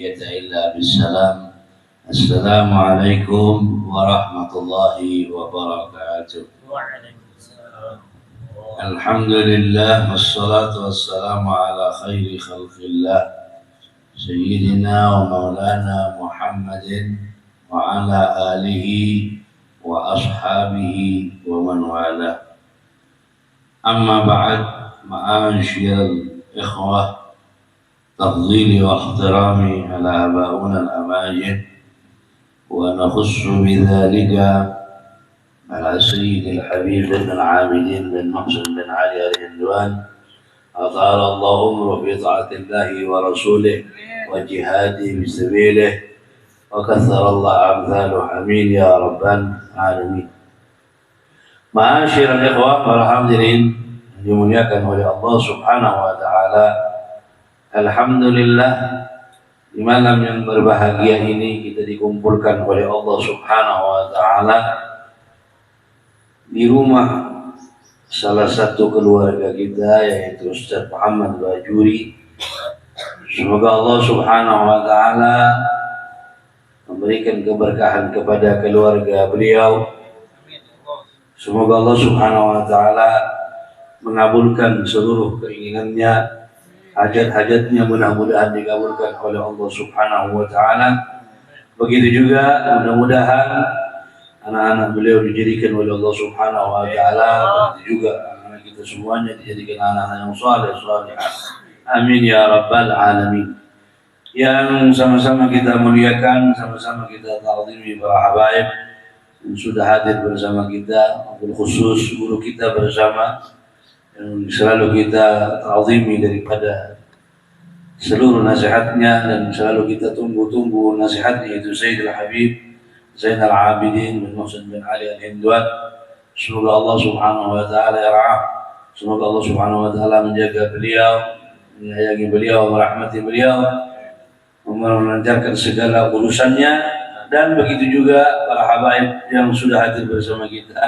تحية إلا بالسلام. السلام عليكم ورحمة الله وبركاته. الحمد لله والصلاة والسلام على خير خلق الله سيدنا ومولانا محمد وعلى آله وأصحابه ومن والاه. أما بعد، معاشر الإخوة، تفضيلي واحترامي على آباؤنا الأماجد، ونخص بذلك على سيد الحبيب بن العابدين بن محسن بن علي الهندوان، أطال الله عمره في طاعة الله ورسوله وجهاده بسبيله، وكثر الله أمثاله. آمين يا رب العالمين. Ma'asyiral ikhwah, para hadirin dimuliakan oleh Allah Subhanahu wa taala. Alhamdulillah, di malam yang berbahagia ini kita dikumpulkan oleh Allah Subhanahu wa taala di rumah salah satu keluarga kita, yaitu Ustaz Muhammad Bajuri. Semoga Allah Subhanahu wa taala memberikan keberkahan kepada keluarga beliau. Semoga Allah Subhanahu wa taala mengabulkan seluruh keinginannya, hajat-hajatnya mudah-mudahan dikabulkan oleh Allah Subhanahu wa taala. Begitu juga mudah-mudahan anak-anak beliau dijadikan oleh Allah Subhanahu wa taala, begitu juga anak kita semuanya dijadikan anak-anak yang saleh. Amin ya rabbal alamin. Yang sama-sama kita muliakan, sama-sama kita ta'zimi para habaib yang sudah hadir bersama kita, khusus guru kita bersama yang selalu kita ta'zimi daripada seluruh nasihatnya dan selalu kita tunggu-tunggu nasihatnya, itu Sayyidul Habib Zainal Abidin bin Muhsin bin Ali Al-Hindwan. Semoga Allah Subhanahu wa taala yar'ah. Semoga Allah Subhanahu wa taala menjaga beliau, menyayangi beliau, merahmati beliau, melancarkan segala urusannya. Dan begitu juga para habaib yang sudah hadir bersama kita,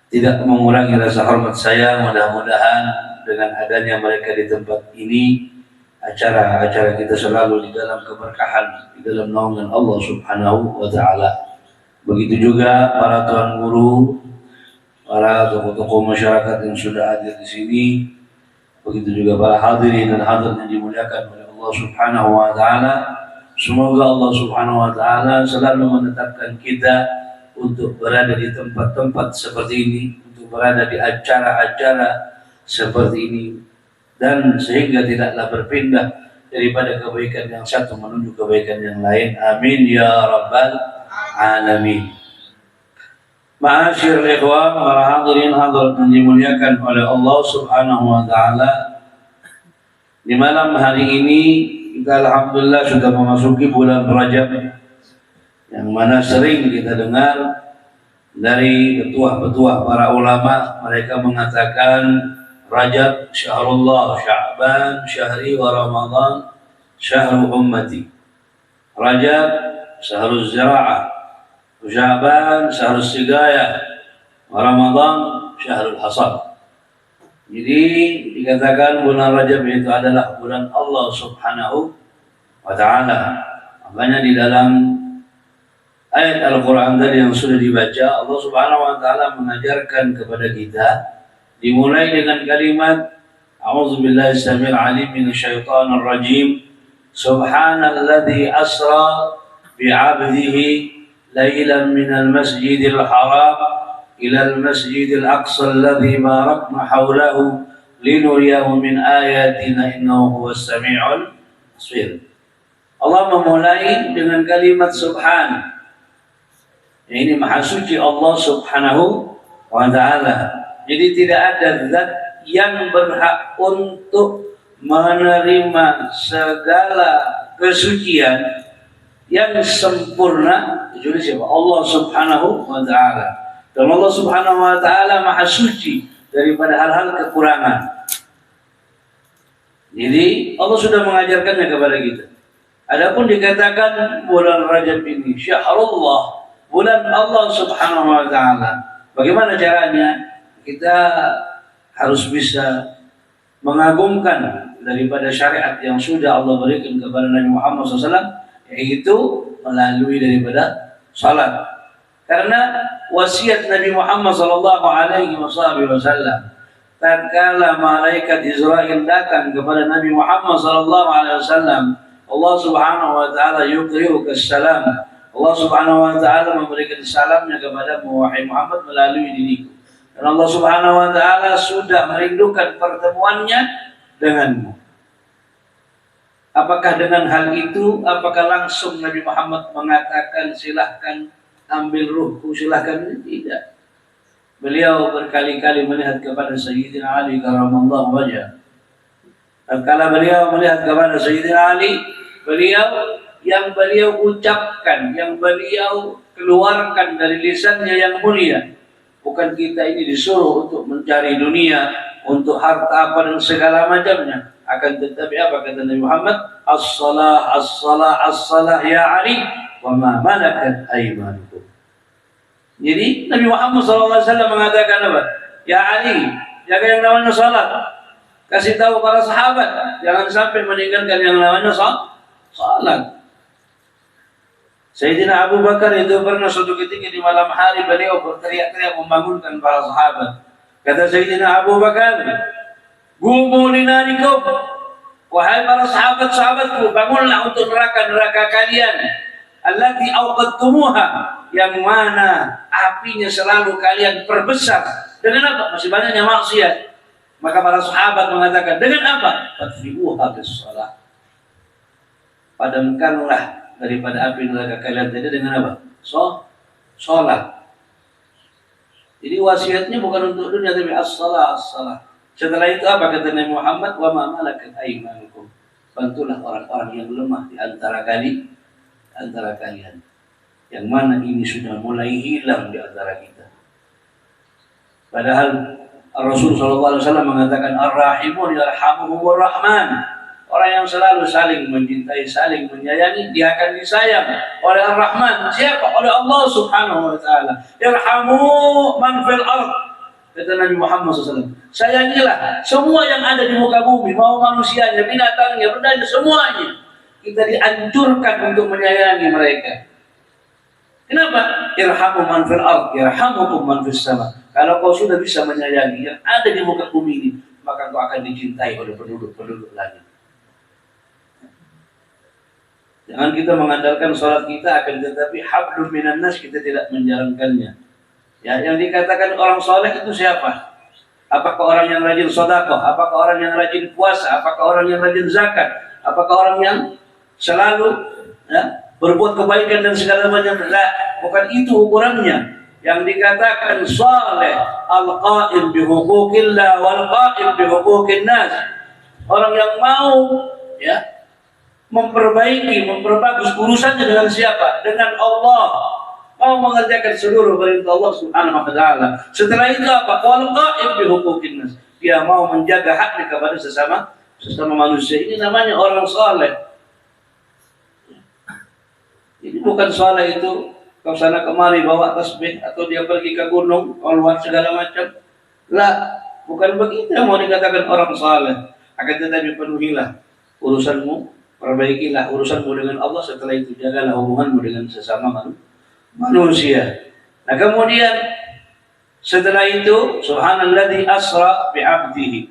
tidak mengurangi rasa hormat saya. Mudah-mudahan dengan adanya mereka di tempat ini, acara-acara kita selalu di dalam keberkahan, di dalam naungan Allah Subhanahu wa taala. Begitu juga para tuan guru, para tokoh-tokoh masyarakat yang sudah hadir di sini, begitu juga para hadirin dan hadirat yang dimuliakan oleh Allah Subhanahu wa taala. Semoga Allah Subhanahu wa taala selalu menetapkan kita untuk berada di tempat-tempat seperti ini, untuk berada di acara-acara seperti ini, dan sehingga tidaklah berpindah daripada kebaikan yang satu menuju kebaikan yang lain. Amin ya rabbal alamin. Ma'asyiral ikhwah, para hadirin hadirat yang dimuliakan oleh Allah Subhanahu wa taala, di malam hari ini kita alhamdulillah sudah memasuki bulan Rajab, yang mana sering kita dengar dari petuah-petuah para ulama, mereka mengatakan Rajab syahrullah, Sya'ban syahri, wa Ramadan syahru ummati. Rajab syahrul zira'ah, Sya'ban syahrul sigayah, wa Ramadan syahrul hasad. Jadi dikatakan bulan Rajab itu adalah bulan Allah Subhanahu wa taala. Makanya di dalam ayat Al-Quran tadi yang sudah dibaca, Allah Subhanahu wa taala mengajarkan kepada kita, dimulai dengan kalimat A'udzubillahi samil alim minasyaitonir rajim. Subhanalladzi asra bi'abdihi lailan minal masjidil haram ilal masjidil aqsa alladzi barakna haulahu linuriyahu min ayatina innahu huwas sami'ul basir. Allah memulai dengan kalimat subhan. Ini maha suci Allah Subhanahu wa taala. Jadi tidak ada zat yang berhak untuk menerima segala kesucian yang sempurna kecuali siapa? Allah Subhanahu wa taala. Dan Allah Subhanahu wa taala maha suci daripada hal-hal kekurangan. Jadi Allah sudah mengajarkannya kepada kita. Adapun dikatakan bulan Rajab ini syahrullah, bulan Allah Subhanahu wa taala. Bagaimana caranya? Kita harus bisa mengagumkan daripada syariat yang sudah Allah berikan kepada Nabi Muhammad SAW, yaitu melalui daripada salat. Karena wasiat Nabi Muhammad SAW, tatkala malaikat Israel datang kepada Nabi Muhammad SAW, Allah Subhanahu wa taala yuqri'uka salam. Allah Subhanahu wa taala memberikan salamnya kepada wahai Muhammad melalui diriku. Dan Allah Subhanahu wa taala sudah merindukan pertemuannya denganmu. Apakah dengan hal itu, apakah langsung Nabi Muhammad mengatakan silahkan ambil ruhku, silahkan? Tidak. Beliau berkali-kali melihat kepada Sayyidina Ali karramallahu wajhah. Tatkala beliau melihat kepada Sayyidina Ali, yang beliau ucapkan, yang beliau keluarkan dari lisannya yang mulia, bukan kita ini disuruh untuk mencari dunia, untuk harta apa dan segala macamnya. Akan tetapi apa kata Nabi Muhammad? As-salah, as-salah, as-salah ya Ali, wa ma malakat aymanukum. Jadi Nabi Muhammad SAW mengatakan apa? Ya Ali, jaga yang namanya salat. Kasih tahu para sahabat, jangan sampai meninggalkan yang namanya salat. Sayyidina Abu Bakar itu pernah suatu ketika di malam hari beliau berteriak-teriak membangunkan para sahabat. Kata Sayyidina Abu Bakar, "Gumu linarikum." Wahai para sahabat-sahabatku, bangunlah untuk neraka-neraka kalian. Allati awqadtumuha, yang mana apinya selalu kalian perbesar. Dengan apa? Masih banyaknya maksiat. Maka para sahabat mengatakan, dengan apa? Fadfi'uha bis-shalah. Padamkanlah daripada api neraka kalian tadi dengan apa? Sholat. Jadi wasiatnya bukan untuk dunia, tapi as-salah, as-salah. Setelah itu apa kata Nabi Muhammad? Wa ma malakat aymanukum. Bantulah orang-orang yang lemah di antara kalian, yang mana ini sudah mulai hilang di antara kita. Padahal Rasul SAW mengatakan ar-rahimun yarhamuhumur rahman. Orang yang selalu saling mencintai, saling menyayangi, dia akan disayang oleh Ar-Rahman. Siapa? Oleh Allah Subhanahu wa taala. Yarhamu man fil ardh. Kata Nabi Muhammad SAW, sayangilah semua yang ada di muka bumi, mau manusianya, binatangnya, bendanya, semuanya. Kita dianjurkan untuk menyayangi mereka. Kenapa? Irhamu man fil ardh, yarhamukum man fis sama. Kalau kau sudah bisa menyayangi yang ada di muka bumi ini, maka kau akan dicintai oleh penduduk-penduduk langit. Jangan kita mengandalkan sholat kita, akan tetapi hablum minan nas kita tidak menjalankannya. Ya, yang dikatakan orang soleh itu siapa? Apakah orang yang rajin sedekah? Apakah orang yang rajin puasa? Apakah orang yang rajin zakat? Apakah orang yang selalu berbuat kebaikan dan segala macam? Bukan itu ukurannya. Yang dikatakan saleh al-qa'im bi huquqillah wal qa'im bi huquqin nas. Orang yang mau memperbagus urusannya dengan siapa? Dengan Allah. Mau mengerjakan seluruh perintah Allah Subhanahu wa taala. Setelah itu apa? Wal qa'im bi huquqin nas. Dia mau menjaga haknya kepada sesama manusia. Ini namanya orang saleh. Ini bukan saleh itu kau sana kemari bawa tasbih atau dia pergi ke gunung keluar segala macam. Lah, bukan begitu yang mau dikatakan orang saleh. Akan tetapi penuhilah urusanmu, perbaikilah urusanmu dengan Allah. Setelah itu jagalah hubunganmu dengan sesama manusia. Nah kemudian setelah itu subhanalladzi asra bi 'abdihi.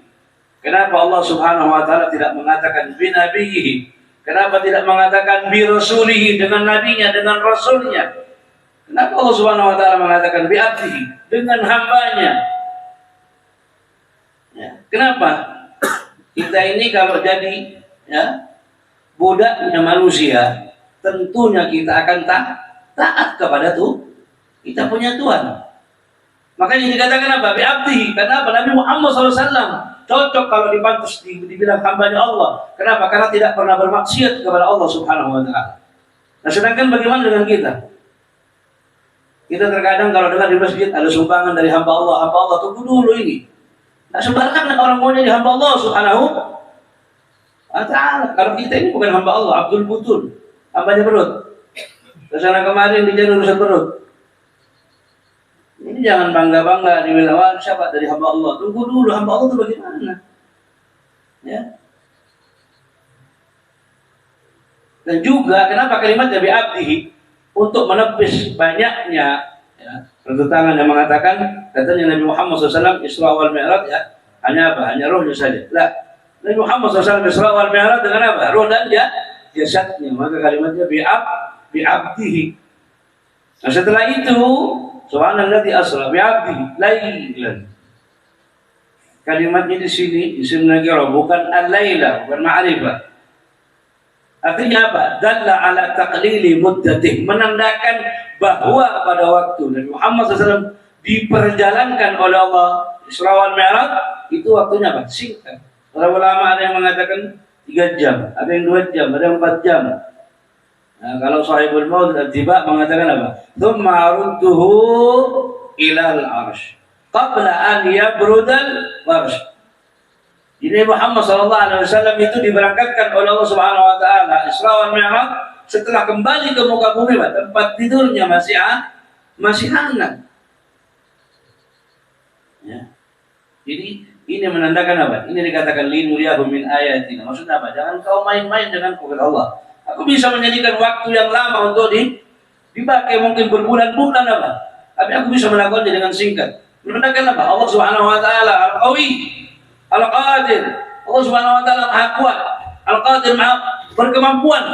Kenapa Allah Subhanahu wa taala tidak mengatakan bi nabiyhi? Kenapa tidak mengatakan bi rasulihi, dengan nabinya, dengan rasulnya? Kenapa Allah Subhanahu wa taala mengatakan bi 'abdihi, dengan hambanya? Ya, kenapa? Kita ini kalau jadi budaknya manusia, tentunya kita akan taat kepada kita punya Tuhan. Makanya dikatakan apa? Bi 'abdihi. Karena Nabi Muhammad SAW cocok kalau dipantas dibilang hambanya Allah. Kenapa? Karena tidak pernah bermaksiat kepada Allah Subhanahu wa taala. Nah, sedangkan bagaimana dengan kita? Kita terkadang kalau dengar di masjid ada sumbangan dari hamba Allah tunggu dulu ini. Nah, sembarangan orang mau jadi hamba Allah Subhanahu wa taala. Kalau kita ini bukan hamba Allah, Abdul Butul, hambanya perut. Kesana kemarin dijadi urusan perut. Ini jangan bangga-bangga dibilang siapa dari hamba Allah. Tunggu dulu, hamba Allah itu bagaimana? Ya. Dan juga kenapa kalimatnya bi abdihi, untuk menepis banyaknya ya, pertentangan yang mengatakan katanya Nabi Muhammad SAW Isra wal Mi'raj ya hanya apa? Hanya rohnya saja. Lah, Nabi Muhammad SAW Isra wal Mi'raj dengan apa? Roh dan jasadnya. Maka kalimatnya bi abdihi. Nah, setelah itu subhanalladzi asra bi abdihi lailan. Kalimatnya di sini isim nakirah bukan al-laila, bukan ma'rifah. Artinya apa? Dalla ala taqlili muddatih, menandakan bahwa pada waktu Nabi Muhammad SAW diperjalankan oleh Allah Isra wal Mi'raj itu waktunya apa? Singkat. Para ulama ada yang mengatakan 3 jam, ada yang 2 jam, ada yang 4 jam. Nah, kalau Sahibul Maut Al-Tiba mengatakan apa? Tsumma arudduhu ilal arsh qabla an yabrudal warsh. Jadi Muhammad SAW itu diberangkatkan oleh Allah Subhanahu Wa Taala Isra wal Mi'raj setelah kembali ke muka bumi, tempat tidurnya masih hangat. Ya. Jadi ini menandakan apa? Ini dikatakan linuriyahu min ayatina. Maksudnya apa? Jangan kau main-main dengan kata Allah. Aku bisa menjadikan waktu yang lama untuk dipakai mungkin berbulan-bulan apa? Tapi aku bisa melakukannya dengan singkat. Menandakan apa? Allah Subhanahu Wa Taala Al-Qawi, Al-Qadir. Allah Subhanahu Wa Taala Maha Kuat, Al-Qadir Maha berkemampuan.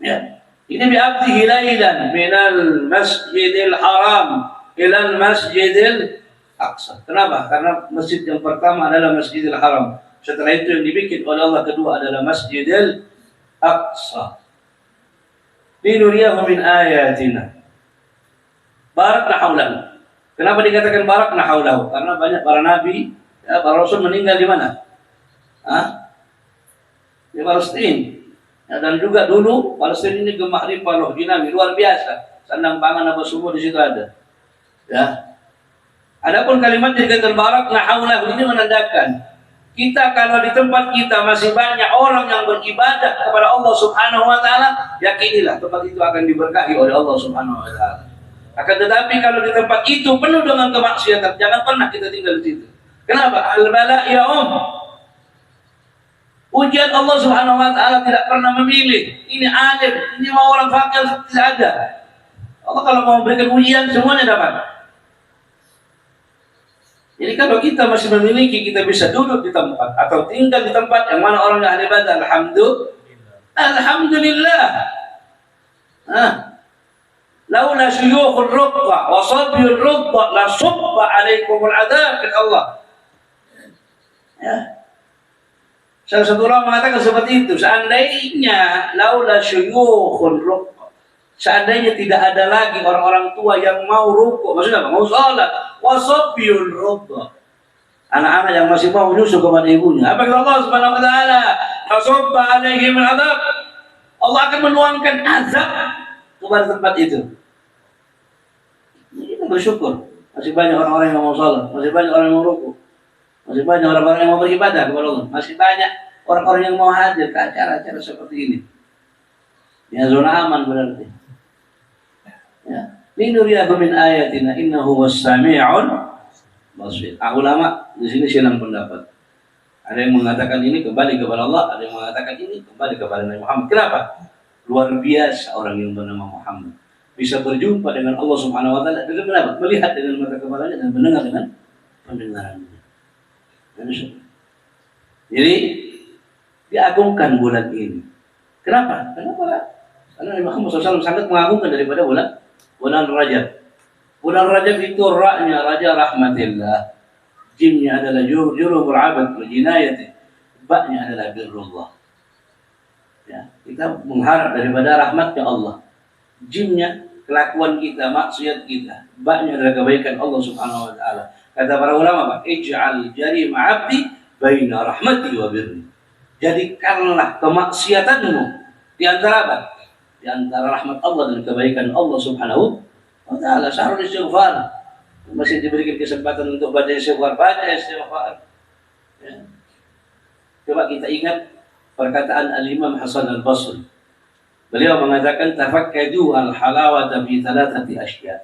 Ya. Ini bi'abdihi lailan minal masjidil haram ilal masjidil aqsa. Kenapa? Karena masjid yang pertama adalah Masjidil Haram. Setelah itu yang dibikin oleh Allah kedua adalah Masjidil Aqsa. Linuriyahu min ayatina. Barakna haulahu. Kenapa dikatakan barakna haulahu? Karena banyak para nabi, ya, para rasul meninggal di mana? Di Palestina. Ya, dan juga dulu Palestina ini gemah ripah loh dinami luar biasa. Sandang pangan apa semua di situ ada. Ya. Adapun kalimat dikatakan barakna haulahu ini menandakan kita kalau di tempat kita masih banyak orang yang beribadah kepada Allah Subhanahu Wa Taala, yakinilah tempat itu akan diberkahi oleh Allah Subhanahu Wa Taala. Akan tetapi kalau di tempat itu penuh dengan kemaksiatan, jangan pernah kita tinggal di situ. Kenapa? Al-bala ya ujian Allah Subhanahu Wa Taala tidak pernah memilih. Ini alim, ini mau orang fakir, tidak ada. Allah kalau mau memberikan ujian semuanya dapat. Jadi kalau kita masih memiliki, kita bisa duduk di tempat atau tinggal di tempat yang mana orang yang ahli ibadah, alhamdulillah. Laula syuyukhur rubba wa sabyur rubba la subba alaikumul adab, kata Allah. Ya. Salah satu orang mengatakan seperti itu, seandainya laula syuyukhur rubba, seandainya tidak ada lagi orang-orang tua yang mau rukuk, maksudnya apa? Mau salat, wasabiul rubba, anak-anak yang masih mau nyusu kepada ibunya. Apa kata Allah Subhanahu Wa Taala? Fasubba alaihim al-adab. Allah akan menuangkan azab kepada tempat itu. Kita bersyukur masih banyak orang-orang yang mau salat, masih banyak orang yang mau rukuk, masih banyak orang-orang yang mau beribadah kepada Allah, masih banyak orang-orang yang mau hadir ke acara-acara seperti ini. Ya, zona aman berarti. Ya. Linuriyahu min ayatina innahu was-sami'un basir. Ulama di sini silang pendapat. Ada yang mengatakan ini kembali kepada Allah, ada yang mengatakan ini kembali kepada Nabi Muhammad. Kenapa? Luar biasa orang yang bernama Muhammad bisa berjumpa dengan Allah Subhanahu Wa Taala dengan kenapa? Melihat dengan mata kepalanya dan mendengar dengan pendengarannya. Jadi diagungkan bulan ini. Kenapa? Karena Nabi Muhammad SAW sangat mengagungkan daripada bulan Rajab. Bulan Rajab itu ra-nya Raja Rahmatillah, jimnya adalah jurumul abad wa jinayati, ba-nya adalah birrullah. Ya, kita mengharap daripada rahmatnya Allah. Jimnya kelakuan kita, maksiat kita, ba-nya adalah kebaikan Allah Subhanahu Wa Taala. Kata para ulama, ij'al jarima 'abdi baina rahmati wa birri. Jadikanlah kemaksiatanmu di antara apa? Di antara rahmat Allah dan kebaikan Allah Subhanahu Wa Taala. Syahrul istighfar, masih diberikan kesempatan untuk baca istighfar, ya. Coba kita ingat perkataan Al-Imam Hasan Al-Basri. Beliau mengatakan tafakkadu al-halawata fi thalathati asya.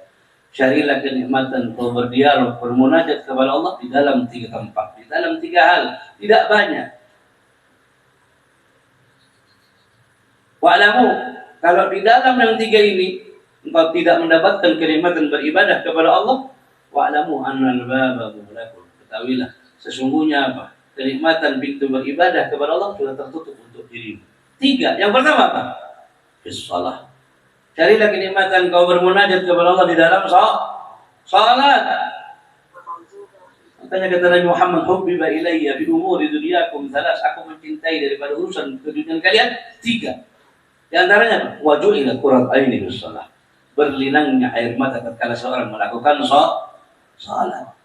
Carilah kenikmatan, berdialog, bermunajat kepada Allah di dalam 3 tempat, di dalam 3 hal, tidak banyak. Wa'lamu, kalau di dalam yang tiga ini engkau tidak mendapatkan kenikmatan beribadah kepada Allah, wa'lamu annal baba mughlaqun. Ketahuilah sesungguhnya apa? Kenikmatan pintu beribadah kepada Allah sudah tertutup untuk dirimu. Tiga. Yang pertama apa? Fis shalah. Carilah kenikmatan kau bermunajat kepada Allah di dalam salat. Makanya kata Nabi Muhammad, hubbiba ilayya bi umuri dunyakum thalas, aku mencintai daripada urusan keduniaan kalian tiga. Di antaranya wajuhila qurat aini bis shalah. Berlinangnya air mata tatkala seorang melakukan salat.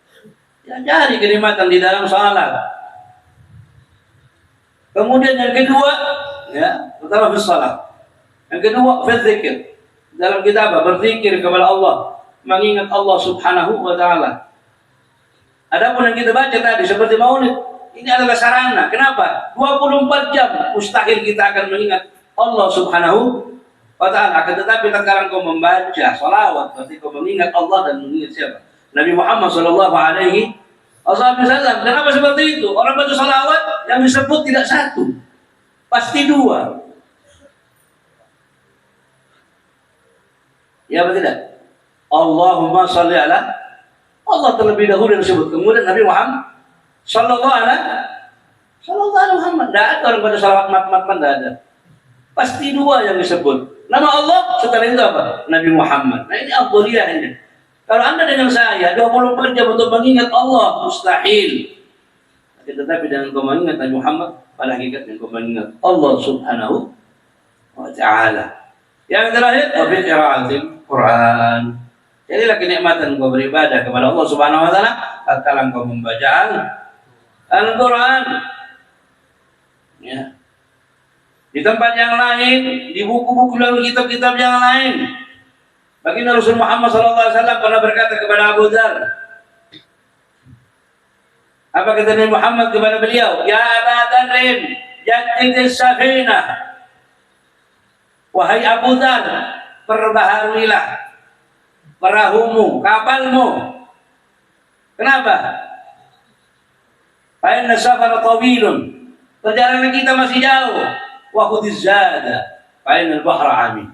Ya, cari kenikmatan di dalam salat. Kemudian yang kedua, ya, pertama bis salat. Yang kedua fil zikir. Dalam kita apa? Berzikir kepada Allah, mengingat Allah Subhanahu wa taala. Adapun yang kita baca tadi seperti maulid, ini adalah sarana. Kenapa? 24 jam mustahil kita akan mengingat Allah Subhanahu wa ta'ala. Akan tetapi tatkala kau membaca salawat, berarti kau mengingat Allah dan mengingat siapa? Nabi Muhammad sallallahu alaihi wasallam. Kenapa seperti itu? Orang baca salawat yang disebut tidak satu, pasti dua. Ya atau tidak? Allahumma shalli ala Allah terlebih dahulu yang disebut. Kemudian Nabi Muhammad sallallahu alaihi Muhammad. Tidak ada orang baca salawat mat-matan, tidak ada. Pasti dua yang disebut. Nama Allah, setelah itu apa? Nabi Muhammad. Nah ini afdhaliyahnya. Kalau anda dengan saya 24 jam untuk mengingat Allah, mustahil. Tetapi dengan kau mengingat Nabi Muhammad, pada hakikatnya kau mengingat Allah Subhanahu wa ta'ala. Yang terakhir, wa fi qiraatil Quran. Jadilah kenikmatan kau beribadah kepada Allah Subhanahu wa ta'ala tatkala kau membaca Al-Quran. Ya. Di tempat yang lain, di buku-buku lalu kitab-kitab yang lain. Baginda Rasul Muhammad SAW pernah berkata kepada Abu Dzar. Apa kata Nabi Muhammad kepada beliau? Ya Aba Dzarrin, jaddidis safinah. Wahai Abu Dzar, perbaharuilah perahumu, kapalmu. Kenapa? Fa inna safara tawilun. Perjalanan kita masih jauh. Wa khudhiz zada fa innal bahra amin.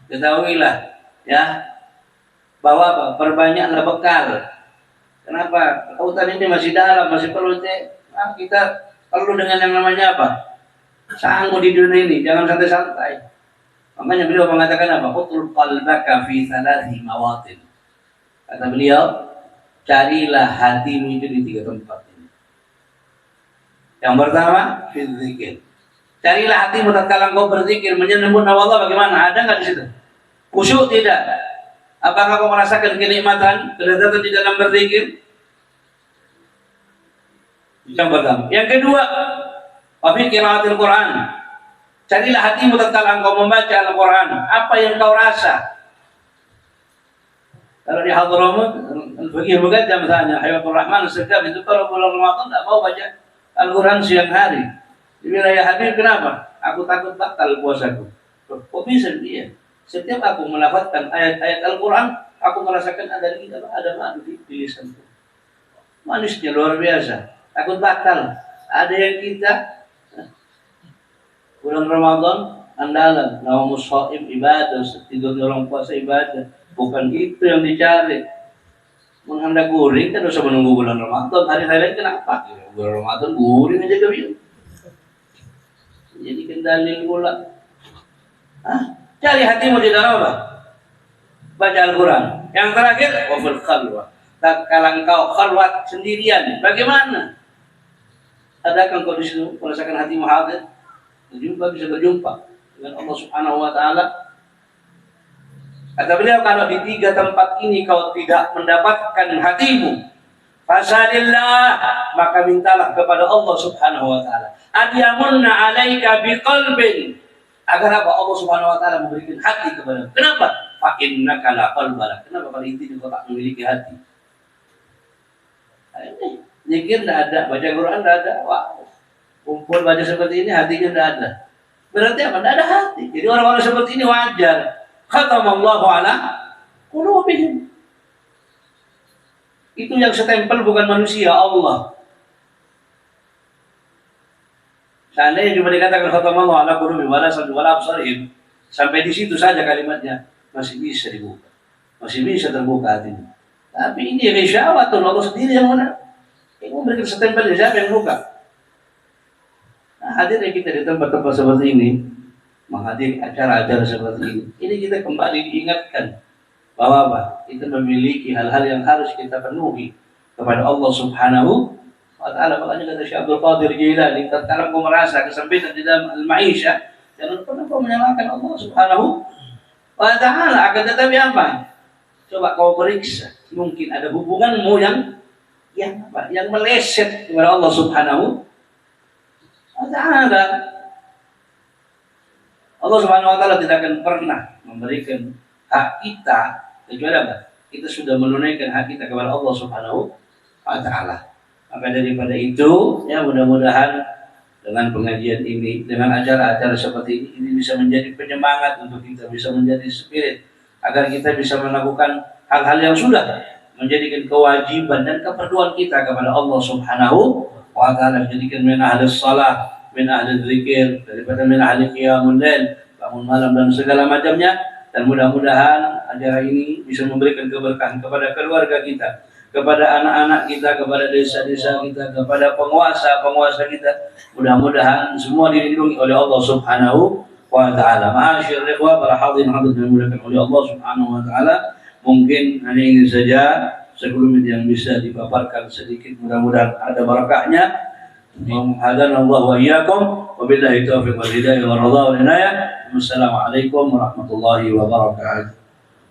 Ketahuilah ya bahwa perbanyaklah bekal. Kenapa? Lautan ini masih dalam, masih perlu kita perlu dengan yang namanya apa? Sanggup di dunia ini, jangan santai-santai. Makanya beliau mengatakan apa? Qutul qalbaka fi thalathi mawatin. Kata beliau, carilah hatimu itu di tiga tempat ini. Yang pertama, fil zikir. Carilah hatimu tatkala engkau berzikir, menyebut nama Allah, bagaimana? Ada enggak di situ? Khusyuk tidak? Apakah kau merasakan kenikmatan, kelezatan di dalam berzikir? Yang pertama. Yang kedua, wa fi qiraatil Quran. Carilah hatimu tatkala engkau membaca Al-Quran. Apa yang kau rasa? Kalau di Hadramaut, Al-Faqih Muqaddam misalnya, Hayatul Rahman Al-Sekab itu kalau bulan Ramadan tidak mau baca Al-Quran siang hari. Di wilayah Habib, kenapa? Aku takut batal puasaku. Kok bisa dia? Setiap aku melafazkan ayat-ayat Al-Quran, aku merasakan ada madu di lisanku. Manisnya luar biasa. Takut batal. Ada yang kita bulan Ramadan andalan, naumus shaim ibadah, tidur orang puasa ibadah. Bukan itu yang dicari. Menghendak guring kan usah menunggu bulan Ramadan. Hari-hari lain kenapa? Bulan Ramadan guring aja kami. Jadi kendali pula. Cari hatimu di dalam apa? Baca Al-Quran. Yang terakhir, wafil khalwah. Tatkala engkau khalwat sendirian, bagaimana? Adakah engkau di situ merasakan hatimu hadir? Bisa berjumpa dengan Allah Subhanahu wa ta'ala. Kata beliau, kalau di tiga tempat ini kau tidak mendapatkan hatimu, fasalillah, maka mintalah kepada Allah Subhanahu wa ta'ala. Adyamunna alaika biqalbin, agar apa? Allah Subhanahu wa ta'ala memberikan hati kepada. Kenapa? Fa innaka la qalbala. Kenapa? Kalau intinya kau tak memiliki hati. Ini zikir tidak ada, baca Quran tidak ada. Wah, kumpul baca seperti ini hatinya tidak ada. Berarti apa? Tidak ada hati. Jadi orang-orang seperti ini wajar. Khatamallahu ala qulubihim. Itu yang setempel bukan manusia, Allah. Seandainya cuma dikatakan khatamallahu ala qulubihim wa ala absarihim, sampai di situ saja kalimatnya, masih bisa dibuka, masih bisa terbuka hatinya. Tapi ini risyawatun, Allah sendiri yang memberikan setempel siapa yang buka. Nah, hadirnya kita di tempat-tempat seperti ini, menghadiri acara-acara seperti ini kita kembali diingatkan bahwa apa? Kita memiliki hal-hal yang harus kita penuhi kepada Allah Subhanahu wa Ta'ala. Makanya kata Syekh Abdul Qadir Jilani, tatkala kau merasa kesempitan di dalam al-ma'isha, jangan pernah kau menyalahkan Allah Subhanahu wa Ta'ala. Akan tetapi apa? Coba kau periksa, mungkin ada hubunganmu yang meleset kepada Allah Subhanahu wa Ta'ala. Allah Subhanahu wa Ta'ala tidak akan pernah memberikan hak kita kecuali apa? Kita sudah menunaikan hak kita kepada Allah Subhanahu wa Ta'ala. Maka daripada itu, ya mudah-mudahan dengan pengajian ini, dengan acara-acara seperti ini bisa menjadi penyemangat untuk kita, bisa menjadi spirit agar kita bisa melakukan hal-hal yang sudah menjadikan kewajiban dan keperluan kita kepada Allah Subhanahu wa Ta'ala. Jadikan min ahli shalah, min ahli dzikir, daripada min ahli qiyamul lail, bangun malam dan segala macamnya. Dan mudah-mudahan acara ini bisa memberikan keberkahan kepada keluarga kita, kepada anak-anak kita, kepada desa-desa kita, kepada penguasa-penguasa kita. Mudah-mudahan semua dilindungi oleh Allah Subhanahu wa Ta'ala. Ma'asyiral ikhwah, para hadirin hadirat yang dimuliakan oleh Allah Subhanahu wa Ta'ala, mungkin hanya ini saja sebelum yang bisa dipaparkan sedikit, mudah-mudahan ada barakahnya. Hadana Allah wa iyyakum, wabillahi taufiq wal hidayah wal ridha wal inayah. Wassalamualaikum warahmatullahi wabarakatuh.